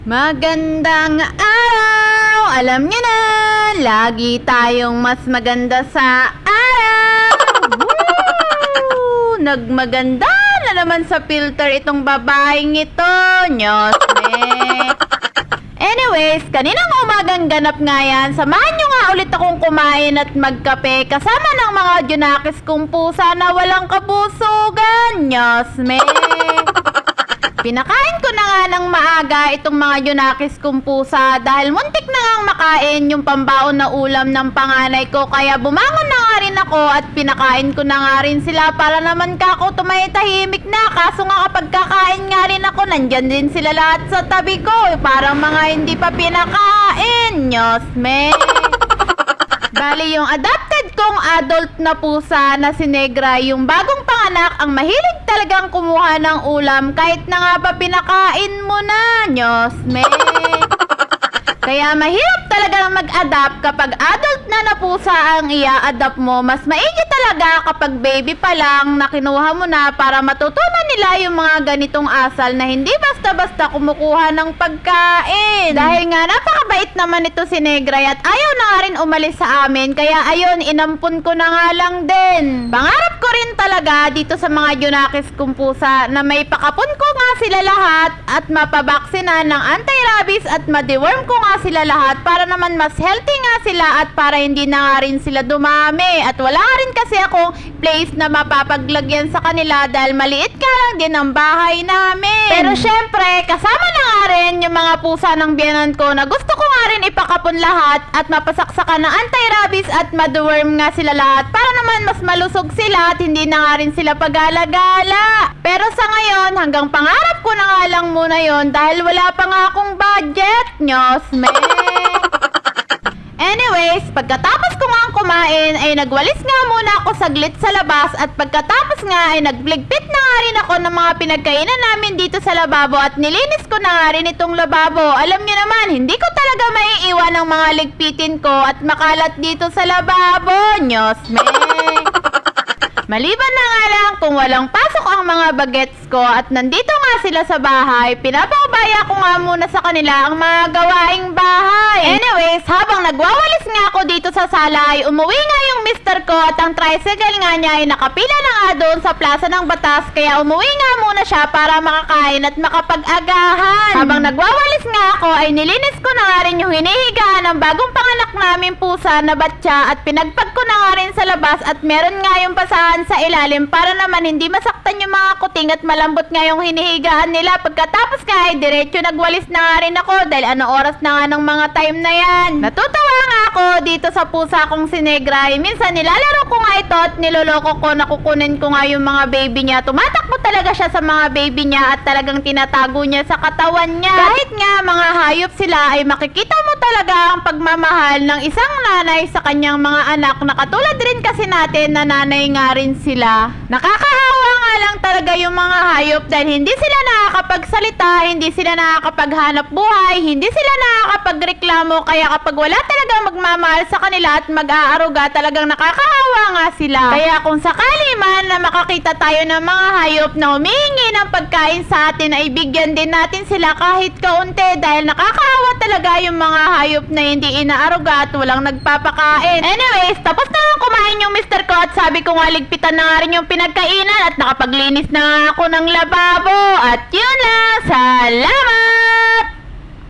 Magandang araw! Alam niyo na, lagi tayong mas maganda sa araw! Woo! Nagmaganda na naman sa filter itong babaeng ito, Nyosme. Anyways, kaninang umagang ganap nga yan, samahan nyo nga ulit akong kumain at magkape kasama ng mga junakis kong pusa na walang kabusugan, Nyosme. Pinakain ko na nga ng maaga itong mga junakis kong pusa dahil muntik na ngang makain yung pambaon na ulam ng panganay ko, kaya bumangon na nga rin ako at pinakain ko na nga rin sila para naman kako tumaytahimik na. Kaso nga kapag kakain nga rin ako, nandyan din sila lahat sa tabi ko, parang mga hindi pa pinakain, Nyosme. Bali, yung adopted kong adult na pusa na si Negra, yung bagong panganak, ang mahilig talagang kumuha ng ulam kahit na nga pa pinakain mo na, Nyosme. Kaya mahirap talaga mag-adapt kapag adult na pusa ang ia-adapt mo. Mas maigi talaga kapag baby pa lang na kinuha mo na para matutunan nila yung mga ganitong asal na hindi basta-basta kumukuha ng pagkain. Dahil nga napakabait naman ito si Negra at ayaw na nga rin umalis sa amin, kaya ayun, inampun ko na nga lang din. Pangarap ko rin talaga dito sa mga junakis kong pusa na may pakapon ko nga sila lahat at mapabaksina ng anti-rabies at ma-deworm ko nga sila lahat para naman mas healthy nga sila at para hindi na nga rin sila dumami. At wala rin kasi akong place na mapapaglagyan sa kanila dahil maliit ka lang din ang bahay namin. Pero syempre, kasama na nga rin yung mga pusa ng biyanan ko na gusto ko nga rin ipakapon lahat at mapasaksakan ng anti-rabies at ma-deworm nga sila lahat para naman mas malusog sila at hindi na nga rin sila pagala-gala. Pero sa ngayon, hanggang pangarap ko na nga lang muna yon dahil wala pa nga akong budget, Nyosme. Anyways, pagkatapos ko nga kumain ay nagwalis nga muna ako saglit sa labas at pagkatapos nga ay nagligpit na nga rin ako ng mga pinagkainan namin dito sa lababo at nilinis ko na nga rin itong lababo. Alam niyo naman, hindi ko talaga maiiwan ang mga ligpitin ko at makalat dito sa lababo, Nyosme. Maliban na nga lang kung walang pasok ang mga bagets ko at nandito nga sila sa bahay, pinapaubaya ko nga muna sa kanila ang mga gawaing bahay. Anyways, habang nagwawalis nga ako dito sa sala ay umuwi nga yung mister ko at ang tricycle nga niya ay nakapila na nga doon sa plaza ng Batas, kaya umuwi nga muna siya para makakain at makapag-agahan. Habang nagwawalis nga ako ay nilinis ko na nga rin yung hinihigaan ng bagong panganak namin pusa na batya at pinagpag ko na nga rin sa labas at meron nga yung basahan sa ilalim para naman hindi masaktan yung mga kuting at malambot nga yung hinihigaan nila. Pagkatapos nga ay diretso nagwalis na nga rin ako dahil ano oras na nga ng mga time na yan. Natutuwa nga ako dito sa pusa kong si Negra. Minsan nilalaro ko nga ito at niloloko ko na kukunin ko nga yung mga baby niya. Tumatakbo talaga siya sa mga baby niya at talagang tinatago niya sa katawan niya. Kahit nga mga hayop sila ay makikita mo talaga ang pagmamahal ng isang nanay sa kanyang mga anak na katulad rin kasi natin na nanay nga rin sila. Nakakahawa nga lang talaga yung mga hayop dahil hindi sila nakakapagsalita, hindi sila nakakapaghanap buhay, hindi sila nakakapagreklamo, kaya kapag wala talaga magmamahal sa kanila at mag-aaruga, talagang nakakahawa nga sila. Kaya kung sakali man na makakita tayo ng mga hayop na humihingi ng pagkain sa atin ay bigyan din natin sila kahit kaunti dahil nakakahawa talaga yung mga hayop na hindi inaaruga at walang nagpapakain. Anyways, tapos na kumain yung mister ko at sabi ko nga ligpitan na nga rin yung pinagkainan at nakapaglinis na nga ako ng lababo at yun lang, salamat!